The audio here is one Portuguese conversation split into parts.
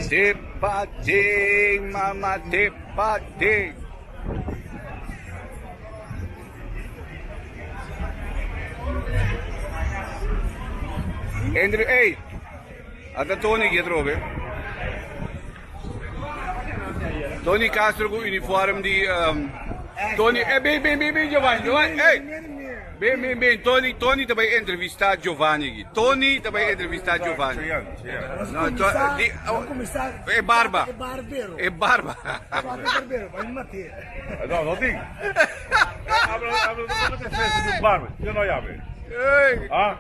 Tepading, mama, tepading. Andrew, hey, ada Tony hier trobe. Tony Castro com uniforme de Tony, bem, Giovanni, hey. Bem, Tony também entrevistar Giovanni. Tony também entrevistar Giovanni. Não, é barba. É barbeiro. É barba. É barbeiro, vai me matar. Não digo. Habla de festa de barba. Eu não ia ver. Ah?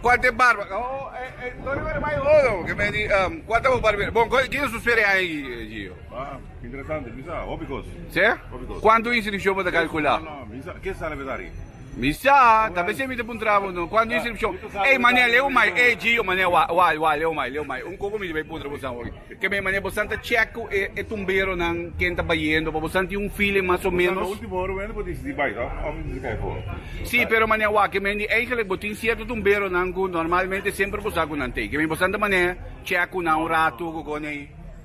Quanto é barba? Tony vai mais logo. Que me diz, quanto é o barbeiro? Bom, quem é suspere aí, Gio? Ah, interessante. Misa, óbicos. Sim? Quanto inscrição para calcular? Não, misa, que sabe vedare? Misa, também se me dá um travo, não. Quando inscrição? Ei, mané, leu mais. Ei, Gio, mané, leu mais. Como me vai pôr você hoje? Que me mané, você tá checo e tumbeiro não quem tá baiando, você tem feeling mais ou menos. No último ano, eu vou dizer vai, tá? Vamos dizer Sim, pero mané, que me eigenlijk botin certo tumbeiro não normalmente sempre você não tem. Que me você tá mané, checo não rato com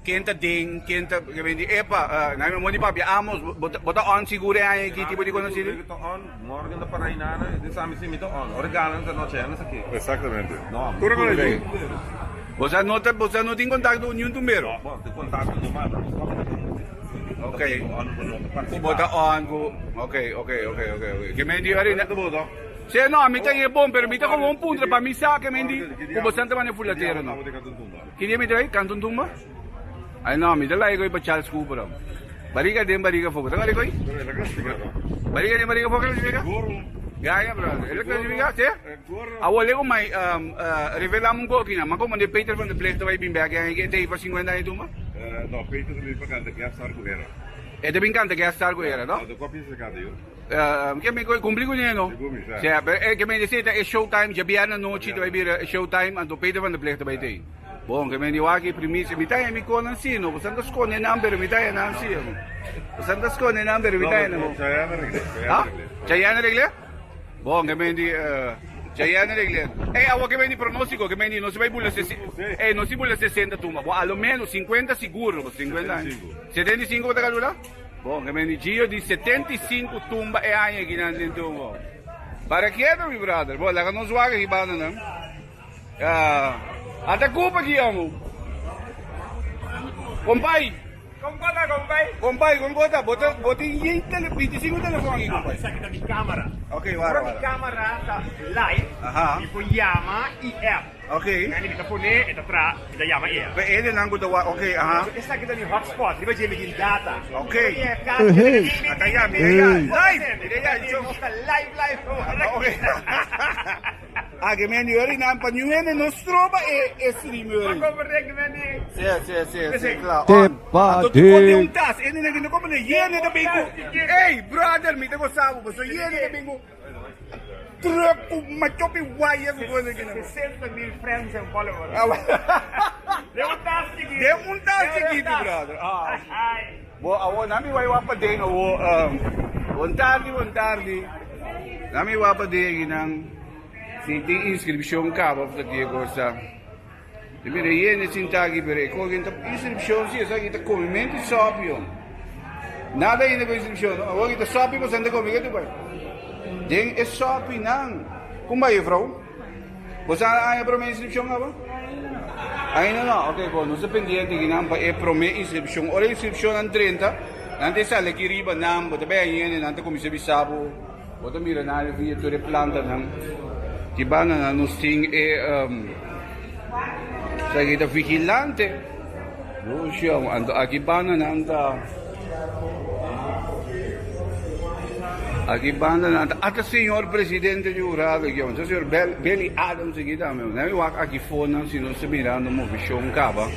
Kenta ding, kenta, kemudian namin mo ni Papi, amos, bota on siguro ay tipo di ko na sila. Ito on, morgen da parainana, di sa amin si mito on, organo sa noche ano sa ki. Exatamente. No, Puro con el Você não tem contato com nenhum tumbeiro? Bom, tem contato do mar. Okay. Bota on, okay. Kemudian ari na. Se no, mi tem bom, pero mi tem como um punto para mi sa, kemudian, kung basta naman fulatero no. Kini mi try Canton Tumba? Ay no, mi dala ko iba Charles Cooper. Bariga fogo. Tangali ko. Bariga fogo ka. Ya, bro. Ele ka diga, se? Awole ko may revelamos ko kina, mako man Peter van der Vleet vai bim bag yang ite iba 50 ay tuma. No, Peter li pa kanta kaya sar ko era. E de bin kanta kaya star ko era, no? Do copy se kada yo. Que me cumpri con niya, no? Siya, que me dice, es showtime, ya biana noche, te va a ir showtime, ando Peter van der Vleet te va a ir. Bom, que me niwagi primis, mitaya mi ko ng sino, busan das ko ni number, mitaya ng sino. Busan das ko ni number, mitaya na mo. Chaya na regle? Bom, que me di, chaya na regle. Awo que me di pronóstico, que me di, no se va a bula 60, no se bula 60 tumba, a lo menos 50 seguro, 50. 75 ba tagalula? Bom, que me di, Gio di 75 tumba e anya ginandin tumba. Para quieto, mi brother. Bom, la que nos waga iba na nam. Ada culpa de amo. Compay. Compay, bota yung 25 telefone aqui, compay. Essa aqui da minha câmera. Okay, Para wara. minha câmera tá live. Aha. E põe Yama e app. Okay. Kaya kita pune, ita tra, ita Yama e app. Ele nango dawa. Okay, aha. Essa aqui da minha hotspot, di ba Jimmy din data? Okay. Ataya, Live. Live. Okay. Que me ori na panyuhen no stroba e streamer. Sì, claro. Te un tas, e ne no come iene da bingo. Hey, brother, mi devo sabo, so iene da bingo. Tropo machopi wire ko na gina. 60,000 friends and followers. De un tas chiquito, brother. Bo awo nami wai wapa de no tardi. Nami wapa de ginang sinti inscription ka ba sa Diego sa. Dibire yene sintagi bere ko ginta inscription si sa kita community shop. Nada yene ko inscription. Awo kita shop mo sende ko mi ba. Ding is shop nang. Kumbaye vrouw. Você aí para minha inscrição agora? Ainda não, ok, bom, não se pendiente que não é para minha inscrição. Ora inscrição em 30, nanti sale que riba não, bota bem aí, nanti como se bisabo, bota mira na via tu replanta não, que bana na nos ting sa kita vigilante, no siya, ando aqui bana na anda. Aqui banda nata, até senhor presidente jurado aqui, o senhor Benny Adams aqui também, né? Eu aqui fona se não se mirando mo visão cava,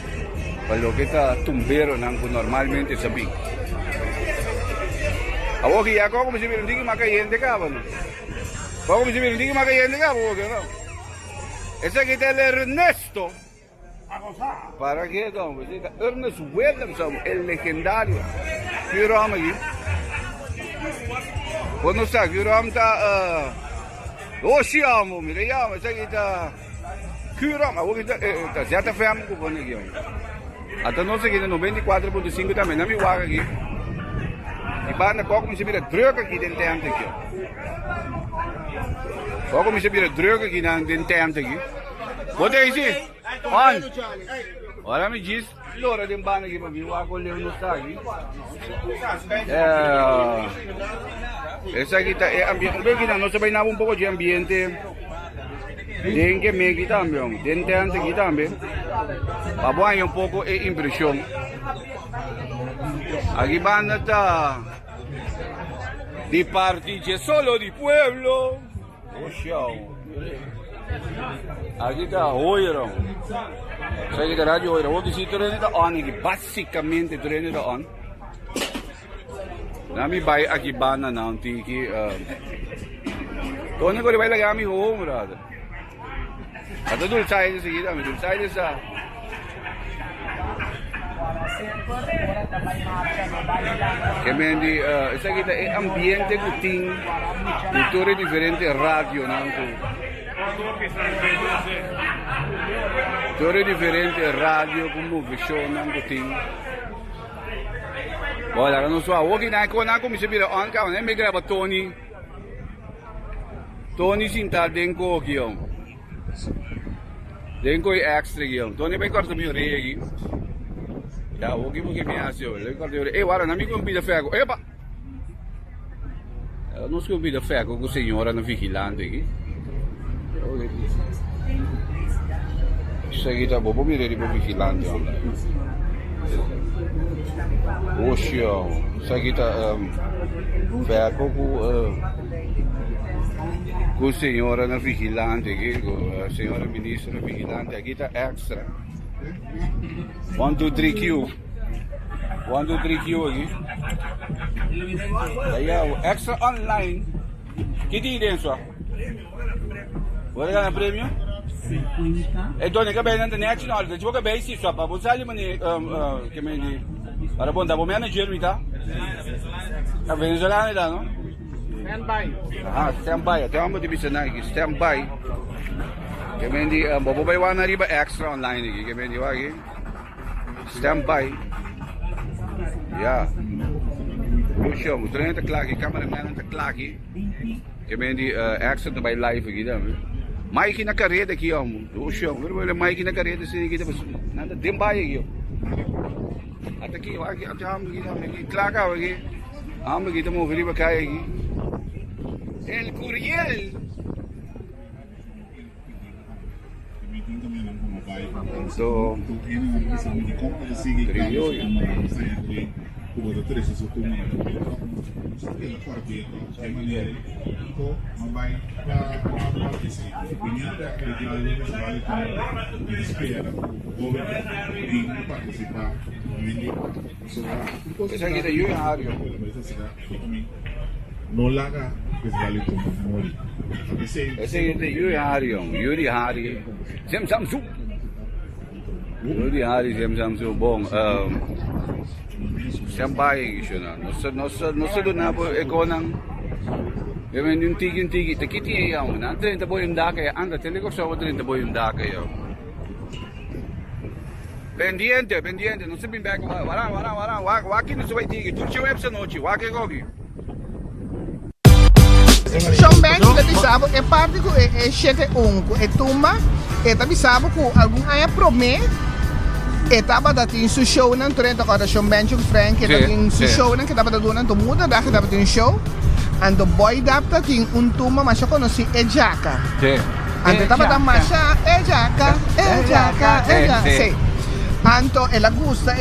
pelo que tá tumbero não que normalmente sabi. Awo que já como se mirando que macayente cava, não? Como se mirando que macayente cava, não? Esse aqui é Ernesto. Para qué, don? Ernest Williamson, el legendario. ¿Qué rama aquí? Quando sa, Kuram ta, Oceano, Mirayama, sa kita, Kuram, ako kita, ZFM ko po nagyo. At ano sa kita, 94.5 tayo, nami waka ki. Iba na ko kung sabira, druk ki den tem te ki. Ko kung sabira, druk ki na den tem te ki. What is it? On. Ora mi gis, loro din ba nagi pabiwa ko leon no sagi. Esa kita ambiente kita no sabay na un poco de ambiente. Den que me kita ambiong, den te kita ambe. Pabuan un poco e impresión. Aquí van a di partiche solo di pueblo. Oh, show. Aquí está Oiro. Saya kita radio Oiro. Waktu situ rin ito on. Basicamente ito rin ito on. Nami bay akibana na ang tiki. Tono ko rin bay lagi kami home, brother. At ito dul side sa kita. Dul side sa Kemendi, isa kita ambiente kuting kultura diferente radio nanto. Kultura diferente radio como vision nang kuting. Wala ka no so awagi na ko na ko mi sabira on ka na may graba Tony. Tony sinta denko gyong. Denko extra gyong. Tony bay korto mi regi. Ya, hoje porque me achou. Agora, não me convida ferro. Epa! Não se convida ferro com a senhora no vigilante aqui. Isso aqui tá bom, vou me ir para o vigilante. Oxe, isso aqui tá ferro com a senhora no vigilante aqui, com a senhora ministra no vigilante. Aqui tá extra. 1, 2, 3 Q. 1, 2, 3 Q aqui. Aí, extra online. Que dia é isso? Vai ganhar prêmio? Então, nega bem na internet, não. Deixa eu ver bem se só para você ali, mano. Que me diz. Para bom, dá bom manager, me tá? A venezuelana, tá, não? Standby. Ah, standby. Até vamos te bisanar aqui. Standby. Que me diz, babay wana riba extra online aqui. Que me diz, aqui. Standby. Ja. Show, moet erin te klagen, cameraman te klagen. Ik ben die accent bij live gedaan. Mike na carreta aqui, ó. O show, agora Mike na carreta se aqui depois. Nada dembaia aqui, ó. Até aqui, aqui, até aqui, klaga aqui. Amo aqui, tamo vendo para aqui. El Curiel. So, esa kita yun yung Ario. No laga, pues vale como mori. Ese kita yun yung Ario. Yuri Hari. Sem Samsu. Yuri Hari, Sem Samsu. Bong. Siyambay siya na. Nosa doon na po eko ng yung tigi. Takiti yaw. Nandun tabo yung dakay. Anda, telikok sa wadrin tabo yung dakay yaw. Pendiente. Non si bimbe ako. Wala. Waki na suway tigi. Turchi web sa noche. Waki kogi. Sean Banks, ele sabe é parte que é chete unco, é tuma, e também sabe que algum aí promete, e tava da tin su show nan Trento agora Sean Banks e Frank, que tin su show nan que tava da dona to muda da que tava tin show, and the boy dapta tin tuma, mas eu conheci é jaca. Sim. Ante tava da marcha é jaca. Sim. Anto ela gusta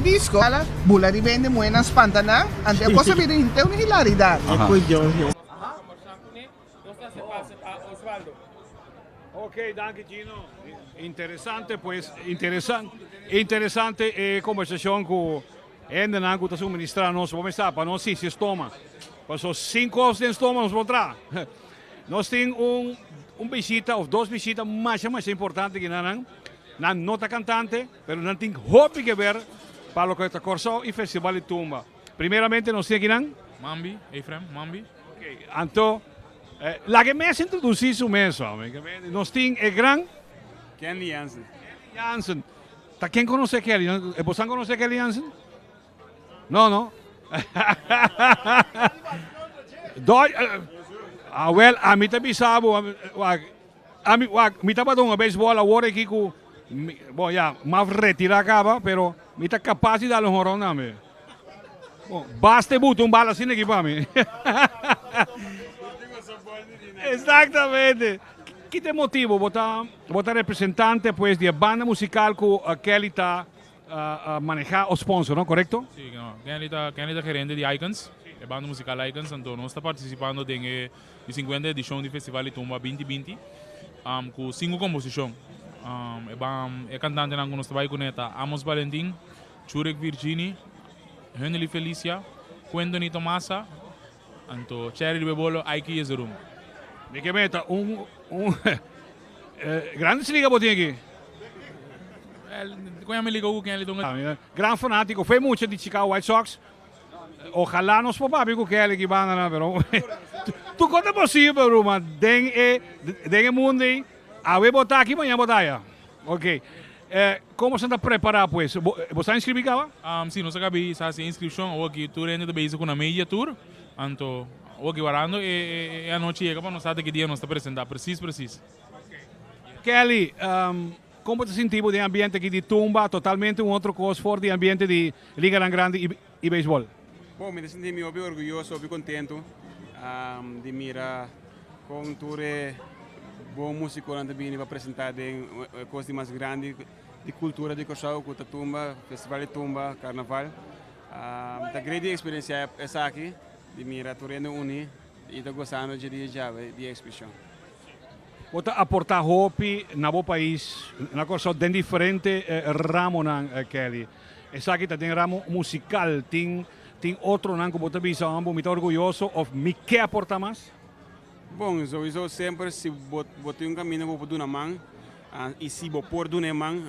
disco, ela bula rivende buenas spantana, ante eu posso ver inte una hilaridad. Ok, danke Gino. Interessante conversação com ainda não está suministrar nós vamos estar para nós sim se estoma. Passou 5 anos de estoma nós vamos entrar. Nós temos visita ou 2 visitas mais importante que não. Na nota cantante, pero não tem hobby que ver para o que está corso e festival de tumba. Primeiramente nós temos aqui Mambi, Efrem, Mambi. Ok, então, lá que me introduzir isso mesmo, homem. Nós temos o gran Kenny Jansen. Jansen. Tá quem conhece Kelly? Você conhece Kelly Jansen? Não. Well, a mim também sabe, a mim tá batendo beisebol agora aqui com, bom, já, mas retirar acaba, pero mim tá capaz de dar um horror na me. Bom, basta botar bala assim aqui para mim. Exatamente. Que te motivo botar representante pues de banda musical que Kelly está manejar o sponsor, ¿no? ¿Correcto? Sí, no. Kenny está gerente de Icons, de banda musical Icons, então nós está participando em a 50 edição do Festival de Tumba 2020, com 5 composições. É cantante que nós trabalhamos com Amos Valentim, Churek Virginie, Henry Felicia, Quendoni Tomasa, então Cherry Bebolo, Aiki Yezerum. De que meta grande se liga botinha aqui. Quando me ligou com ele, Gran fanático, foi muito de Chicago White Sox. Ojalá nos popamos com ele que vai na, pero tu conta possível, Ruma. Den mundo aí, a ver botar aqui, amanhã botar já. Ok. Como você está preparado, pues? Você está inscrito? Sim, nós acabamos de fazer a inscrição, hoje tu ainda está bem com a media tour, então hoje varando e a noite chega para nós saber que dia nós está apresentando, preciso. Kelly, como te sentiu de ambiente aqui de Tumba, totalmente outro coisa fora de ambiente de Liga Grande e beisebol? Bom, me senti muito orgulhoso, muito contento de mirar com ture bom músico também para apresentar de coisas mais grandes de cultura de Corsau, com Tumba, Festival de Tumba, Carnaval. A grande experiência essa aqui, de mirar turendo uni e estou gostando de exposição. Você aportar hope na bo país, na coisa de diferente ramo Kelly. Essa aqui tem ramo musical, tem outro não que você bisa muito orgulhoso ou me quer aportar mais? Bom, eu sempre se botar caminho vou dar mão e se vou pôr dar mão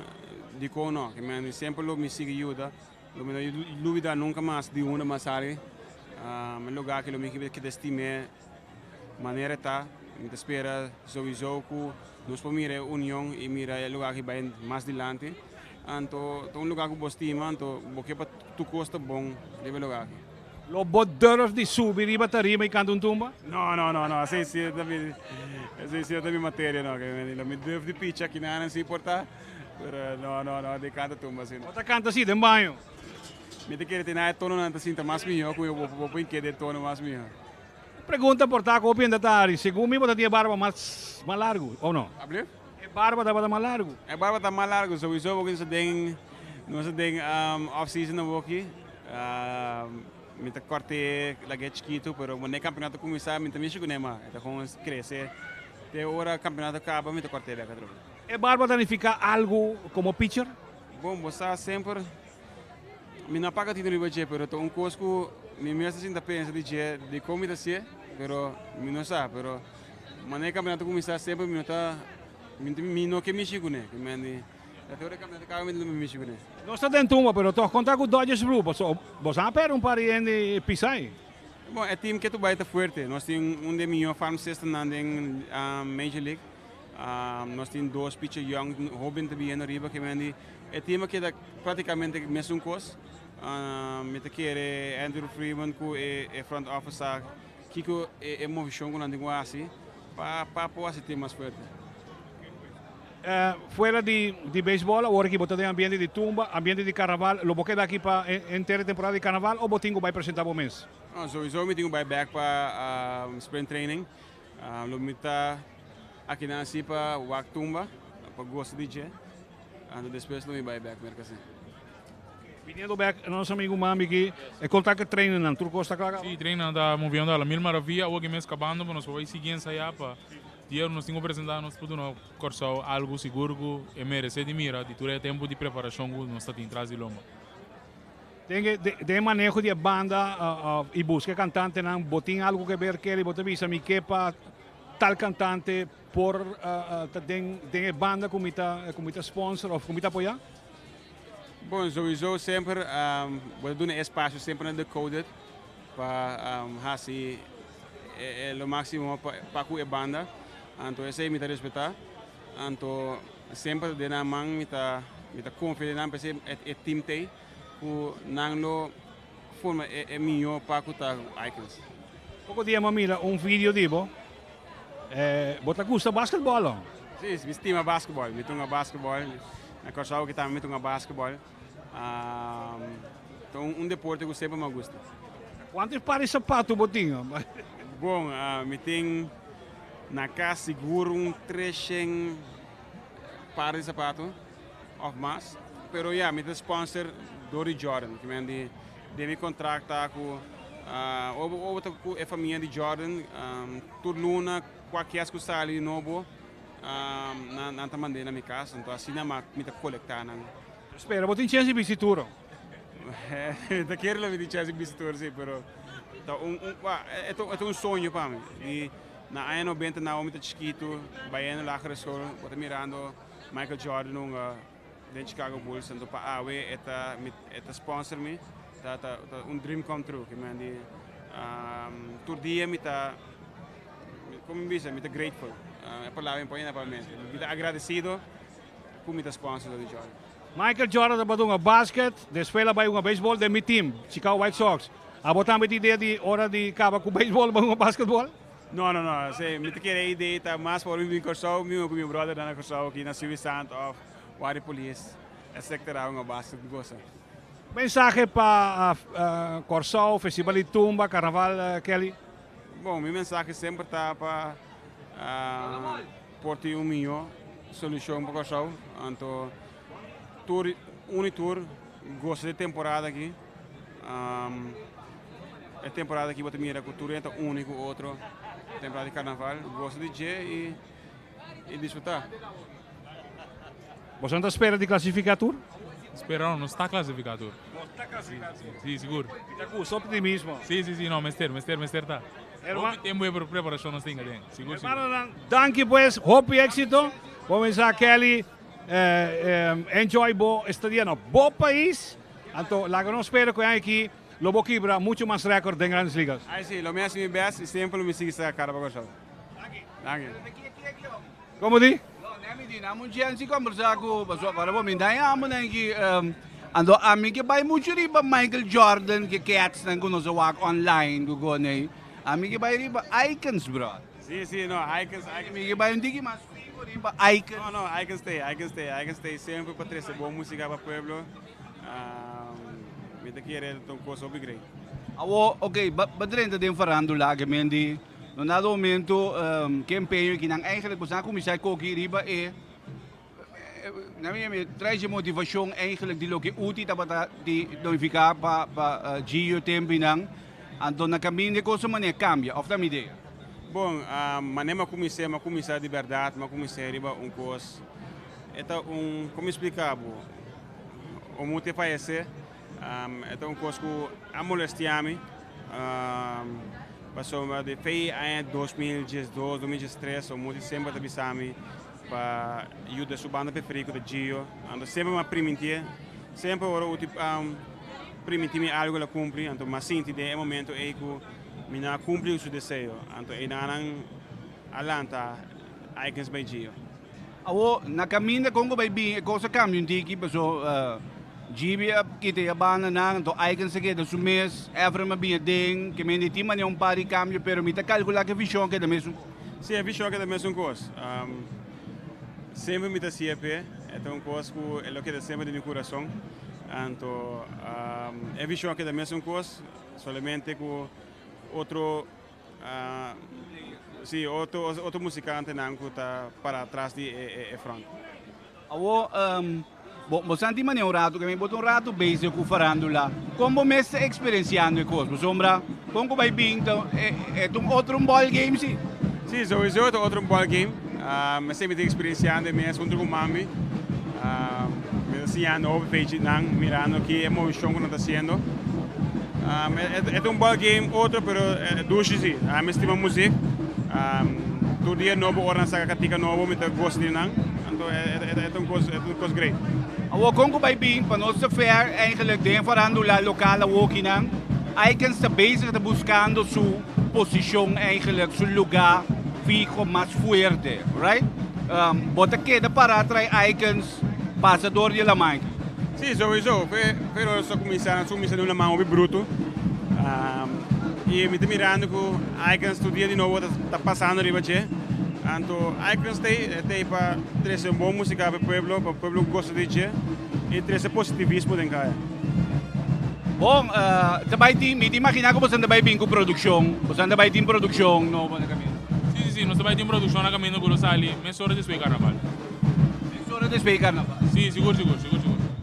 digo não, que me sempre me sigue ajuda, não me duvida nunca mais de uma mais área, um lugar que me estime maneira tá. Me espera sowieso que nós podemos mirar a união e mirar o lugar que vai mais adiante. Então, um lugar que você estima, então, porque para tu custa bom de lugar. Lo durf de subir e bateria e cantar tumba? Não, assim é também matéria, não. Me durf de pitch aqui não se importa, não, de cantar tumba assim. Você canta assim, de banho? Me te querer ter na tono não assim, tá mais melhor que eu vou de tono mais melhor. Pergunta por estar com o Tari, segundo mim, você tinha barba mais largo, ou não? Abriu? A barba estava mais largo? A barba está mais largo, sowieso, porque nós temos off-season aqui. Me cortei lagi chiquito, pero quando o campeonato começar, me também chego nema, então com crescer. Até hora o campeonato acaba, me cortei a outra. A barba danifica algo como pitcher? Bom, você sempre me não paga título de budget, pero tô coisa me mesmo assim da pensa de como está ser, pero me não sabe, pero quando o campeonato começar sempre me não que me chego né, que me até hora o campeonato acaba me chego né. Não está dentro uma, pero tô contar com o Dodgers Blue, você aper pari de pisai. Bom, é time que tu vai estar forte. Nós temos de melhor farm system na Major League. Nós temos 2 pitchers young, Robin também na riba que vende. É time que dá praticamente a mesma coisa. Me quer Andrew Freeman que é front office, que é movição com a linguagem para pôr esse time mais forte. Fuera de béisbol, agora que você tem ambiente de tumba, ambiente de carnaval, lo vou quedar aqui para inteira temporada de carnaval ou você vai apresentar o mês? Sowieso, me tenho back para sprint training. Lo me tá aqui na si para walk tumba, para gosto de dia. E depois lo me back merca assim. Vindo back, nosso amigo Mami que é contar que treina na Turco está claro? Sim, treina da movendo a mil maravilha, hoje mês acabando, nós vamos seguir ensaiar para dia nós temos apresentado nós podemos cortar algo seguro que merece de mira, de todo tempo de preparação que nós está atrás de loma. Tem manejo de banda e busca cantante, não botem algo que ver que ele bote visa me que para tal cantante por tem banda como está sponsor ou como está apoiar? Bom, sowieso sempre, we doen een espaço sempre na Decoded. para hasi lo máximo para ku e banda. Anto esse me respeitar. Anto sempre de na man me confia na pese e team te ku nanglo forma e mio para ku ta Icons. Poco dia mamila um vídeo dibo. Bota gusta basketball. Sim, me estima basketball. Me tunga basketball. Na Corsau que também me tunga basketball. Então deporte que sempre me gusta. Quantos pares de sapato botinho? Bom, me tem na casa seguro 300 pares de sapato of mais. Pero ja, me tem sponsor Dory Jordan, que me de contracta com a família de Jordan, tur luna qualquer coisa sali novo na tamande na minha casa, então assim na me tá coletar. Espera, botin chance de visituro. Da quero lá me dizer se visitor sim, pero é sonho para mim. E na ano 90 na homem tá chiquito, baiano lá na escola, bota mirando Michael Jordan de Chicago Bulls, então para awe eta sponsor me, tá dream come true, que me andi tur dia me tá como me diz, me tá grateful. É para lá em põe na para mim. Me tá agradecido por me tá sponsor do Jordan. Michael Jordan da badunga basket, de escola vai uma baseball de mi team, Chicago White Sox. Abotam met ideia de hora de caba com baseball, badunga basketball? Não, não, não. Se me quer a ideia tá mais para mim Corsau, meu brother na Corsau aqui na Silvio Santos of Wari Police, é sectorado uma basket gosta. Mensagem para Corsau, Festival de Tumba, Carnaval, Kelly? Bom, minha mensagem sempre está para portar milhão solução para Corsau. Então, Unitur, gosto de temporada aqui. É temporada aqui, vou mirar com Turenta único, outro. Temporada de Carnaval, gosto de G e desfrutar. Você não espera de classificatur? Espera, não está classificado. Não está classificado. Sim, seguro. Está com optimismo. Sim, não, mester está. Hermano, Tem boa preparação, nós temos, seguro. danke pues, hope e éxito. Vamos a Kelly, enjoy bo estadia no bo país. Então, lá que não espero que aqui, Lobo quebra muito mais recorde em grandes ligas. Aí sim, lo mesmo me best e sempre me sigue essa cara para Corsau. Danke. Como di? Namun diyan si conversar ko baso para mo mindaya amo na ki ando ami ke bay mucho riba Michael Jordan ke cats nang kuno sa walk online go ne ami ke bay riba Icons bro. Sim, no, Icons. Ami ke bay hindi ki mas riba Icons. No, I can stay sempre para trazer boa música para o pueblo. Me te querer então coisa bem. Awo okay, badrenta din farandula ke mendi no nado momento que empenho que não eigenlijk was na commissaris Koki riba na minha traz de motivação eigenlijk die loke uti tabata di notificar pa Gio tempo nang ando na caminho coisa maneira cambia of da ideia. Bom, manema comissar de verdade, uma comissar riba coisa como explicar o muito parece coisa que a molestiame passou de fei em 2012, 2013, o muito sempre tabisami para ajudar a banda preferida de Gio, ando sempre uma primitiva, sempre ora o tipo primitiva algo la cumpre, então mas sinto de momento é que mina cumpre o seu desejo, então é não alanta Icons by Gio. Awo na caminho Congo by bem coisa cambio tiki passou GB kita ya bana na to Icons que do mês ever ma bem ding que me diti man um pari cambio pero me ta calcular que visão que da mesmo. Sim, a visão que da mesmo coisa. Sempre me ta CP, é coisa que é o que sempre de meu coração. Então, é visão que da mesmo coisa, somente com outro outro musicante não que tá para trás de front. Awo Bosanti man um rato, kami boto rato base com farandula. Como mes experienciando coisa, sombra, como vai bem então é outro ball game sim. Sim, sowieso outro ball game. Mas sempre de experienciando mesmo com mami. Me assim novo page nang mirando que emoção que não está sendo. É ball game outro, pero duche sim. Me estima música. Todo dia novo hora sa katika novo me gosto de nang. Então é coisa great. Awo Congo by bing panos sa fair eigenlijk din farandula lokale walking nang Icons está bezig, está buscando su posición eigenlijk, su lugar fijo más fuerte, right? Bota queda para traer Icons passador de la mãe. Sì, sowieso. Però sto cominciando una mano più brutto. E mi sto mirando che Icons studia di nuovo, sta passando arriba c'è. Anto Icons tem para trazer uma boa música para o povo gosta de c'è e trazer positivismo dentro cá. Bom, também me imagina como você anda bem com produção, você anda bem com produção no caminho. Sì, non sta in produzione a cammino quello sali, mezz'ora di suoi carnaval. Mezz'ora di suoi carnaval. Sì, sicuro.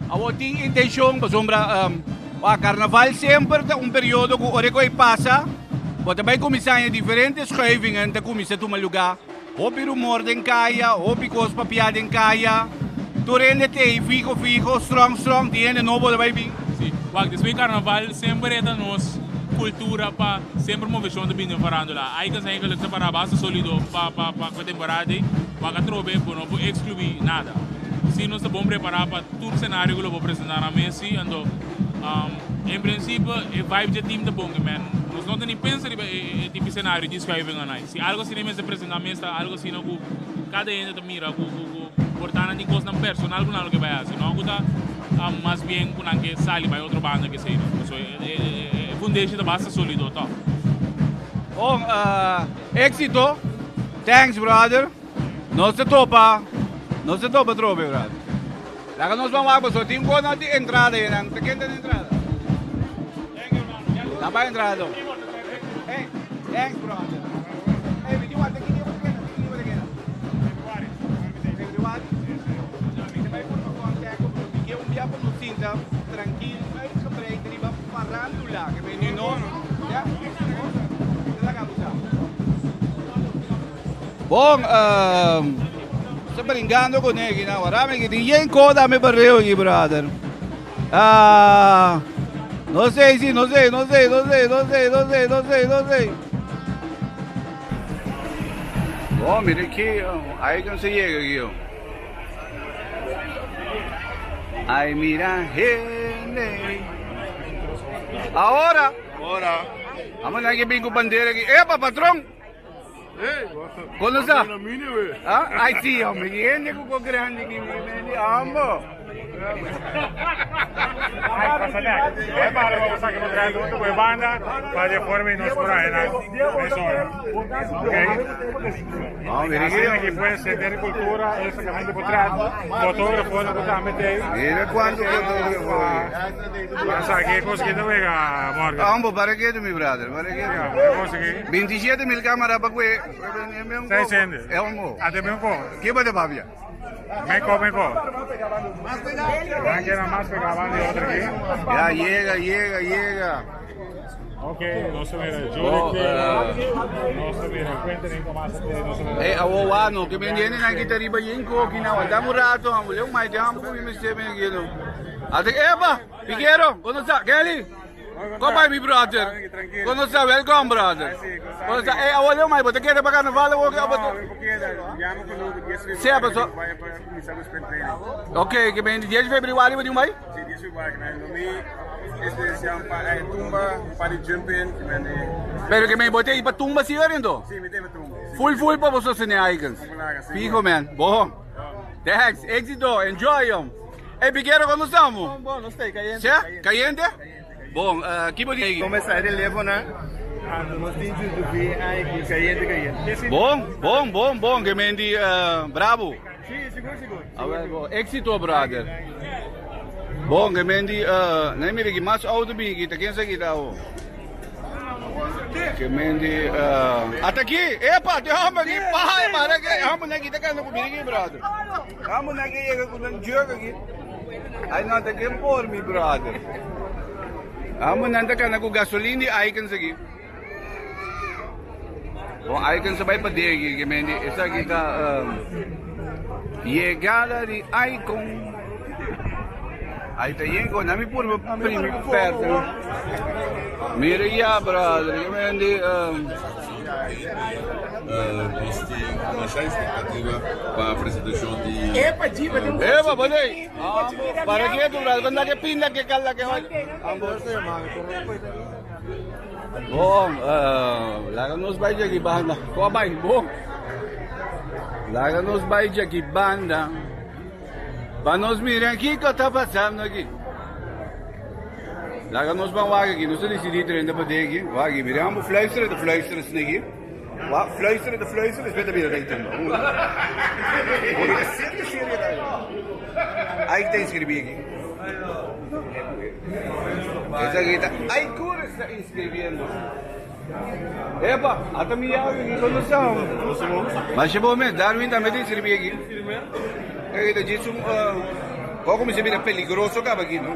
A tem intenção, para sombra, o carnaval sempre é período que ora que passa, você vai começar em diferentes schuivingen, te começa a tomar lugar, ou pelo morte em caia, ou picos papiada em caia, tu rende te fico, strong, tiene novo vai vir. Sì, guarda, di suoi carnaval sempre è da nos cultura para sempre mover de bem farandola. Aí que sai que ele para base sólido para temporada, para trobe, para não excluir nada. Se nós estamos preparados para todo o cenário que eu vou apresentar a Messi, então, em princípio, o vibe do time é bom, man. Nós não temos pensar em tipo de cenário de escrever na Se algo assim me apresentar a Messi, algo assim que cada gente mira, portanto, de coisa personal com algo que vai fazer, não está mais bem com alguém que sai para outra banda que seja. Fundation da base sólido, tá? Bom, éxito. Thanks, brother. Não se topa trobe, brother. Lá que nós vamos lá, só tem uma entrada aí, não tem quem tem entrada. Não vai entrada. Hey, thanks, brother. Hey, me want to give you again. Everybody. Você vai por contato, porque dia para nos sinta tranquilo, vai sobre driba parando que vem no, ya. Bom, sto brincando con ele, na marami que tem coda me barreu aqui, brother. Não sei. Bom, mira aqui, aí que você chega aqui, ó. Ai, mira, gente. Ahora. Vamos a ver com bandeira aqui. Epa, patrão. Quando está? Ai, sim, homem. Gente, com grande aqui, amo. É para vamos aqui no grande outro com banda para de forma nos praia, Vamos ver aqui pode ser de cultura, esse caminho por trás, fotógrafo não está metendo. Mira quanto Mas aqui conseguindo pegar, Morgan. Vamos, para que tu, meu brother? Para que? 27,000 câmeras para que? 600. É um. Até bem com. Que pode papia? Meco. Aqui na mais pegava de outra aqui. Já chega. Ok, não se mira, não se mira, cuéntenem como hace não se mira. Awawano, que me viene na kita riba yin ko, kinawala mo rato, ang ulang may dam ko, may sebe ng gino. Ate, Eva, Piquero, ¿cómo está? Kelly? ¿Cómo es mi brother? ¿Cómo está? Welcome, brother. ¿Cómo está? Awala may, ¿te quieres para carnaval o qué? Sí, pasó. Ok, que me 10 de februari mo di may? Sí, 10 de februari, especial para tumba, para jumping, Pero que me bote para tumba si rin to? Sí, me tumba. Full pa po sa icons. Fijo, man. Bom. Thanks. Éxito. Enjoy them. Piquero, ¿cómo estamos? Bom, não sei, caliente. ¿Sí? ¿Caliente? Bom, que bonito. Começar de levo, né? Nós temos que ver aí, caliente. Bom. Que me di bravo. Sim, seguro. Éxito, brother. Bom, que me di, não me liguei mais auto bem, quem sabe que tá o. Que me di, até aqui, epa, te amo aqui, pai, para que, amo na kita kan aku bini brother. Amo na kita aku nang joke aqui. Ai não tá que por mi brother. Amo nanda kan aku gasolina icons aqui. Bom, icons sabay pa degi, que me di, essa aqui tá chegada de icon. Aí tá yendo, nami por primi perto. Mira ya, brother, que me di, nós temos uma cheia expectativa para a apresentação de... Epa, boleh. Para que tu, brother, quando que pinda que cala que vai. Bom, laga nos vai de aqui banda. Qual vai? Bom. Laga nos vai de aqui banda. Para nos mirar aqui o que está passando aqui. Laga nos vão aqui, nós decidimos ainda para aqui. Aqui, miramos fluisteren, de fluisteren aqui. Wat fluisteren, de fluisteren, is weer de dan. Aí que tem inscrever aqui. Essa aqui tá. Aí cura está inscrevendo. Epa, até me aqui condução. Mas chegou mesmo, Darwin também tem inscrever aqui. Kita disse qual como se vira peligroso acaba aqui, não?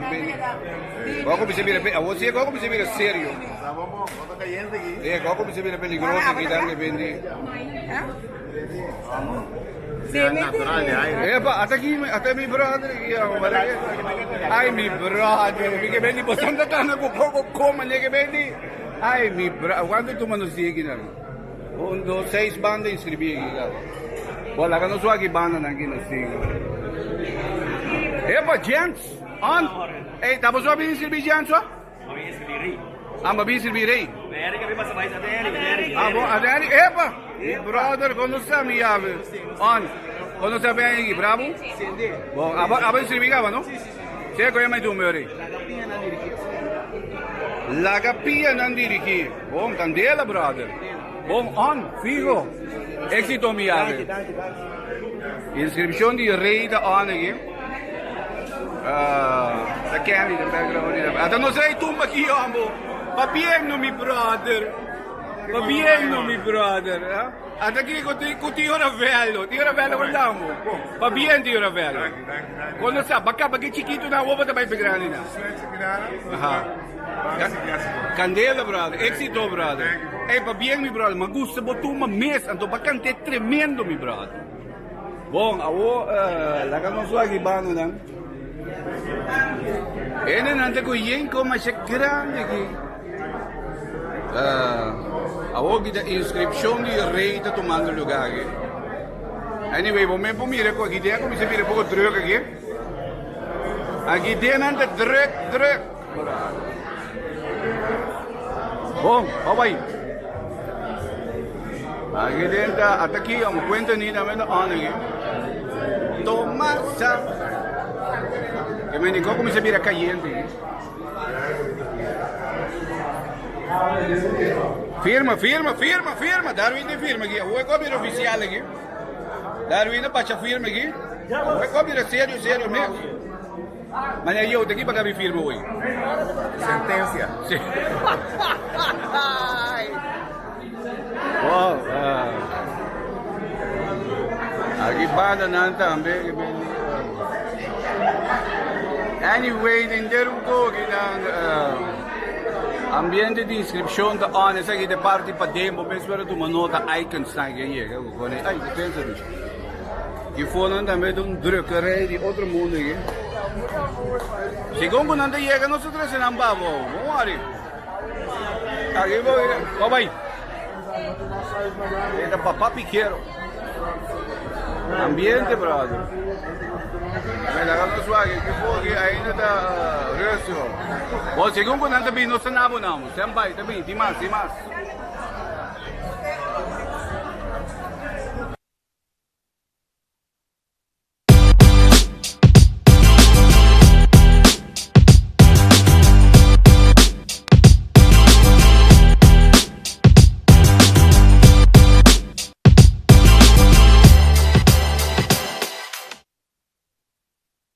Qual como se vira, você qual como se vira sério? É, qual como se vira peligroso aqui dá depende. Epa, até mi brother aqui, ai mi brother, que bem botando tá na pouco como né que bem. Ai mi brother, quando tu mano aqui não? 1, 2, 6 bandas inscrevi aqui, cara. Bola, que não sou aqui banda aqui no Stigo. Epa, gents, on. Eh, tapos mo inscrevi gents, ó? Inscrevi rei. Bom, aderi, epa. Brother, quando está me ave. On. Quando está bem aqui, bravo? Bom, aba inscrevi ka ba, no? Sige, kuya may dumero rei. Lagapia nandiriki. Bom, candela, brother. Bom, on, figo. Éxito mi ave. Inscription di rei da on aqui. Sa candy da background nila. Até não sei tumba aqui, ambo. Papieno mi brother. Papieno mi brother. Até aqui com tio Ravello. Tio Ravello guardiamo. Papieno tio Ravello. Quando sa, baka chiquito na uva também pegrani na. Aha. Candela, brother. Éxito, brother. Hey, pa bien, mi brother. Me gusta botuma mes. Anto bacante tremendo, mi brother. Bom, awo, lagan mo aqui bano lang. Ene nante ko yen ko mas grande aqui. Awo gida inscription di rei ta tomando lugar aqui. Anyway, vou me pomira ko aqui dia ko me se vira pouco druk aqui. Aqui dia nante druk. Bom, bye. Aqui dentro, até aqui, um cuento ni na menos aqui. Tomasa. Que me dijo como se vira cayendo. Firma. Darwin de firma aqui. O cópia oficial aqui. Darwin baixa firma aqui. O cópia sério mesmo. Mas eu tenho que pagar a firma hoje. Sentença. Sim. Wow. Aqui banda não também. Anyway, entenderam que na ambiente de inscrição da ONU, essa aqui de parte para demo, mas para tu manota icons na aqui, ai, pensa disso. Que foram também de drukkerij de outro mundo aqui. Segundo não chega, nós outros não vamos, vamos ali. Aqui vou, vai. É papá piqueiro. Ambiente, brother. Mas agora nós vamos aqui, porque ainda está resto. Bom, segundo não também nós não vamos, sempre também, demais.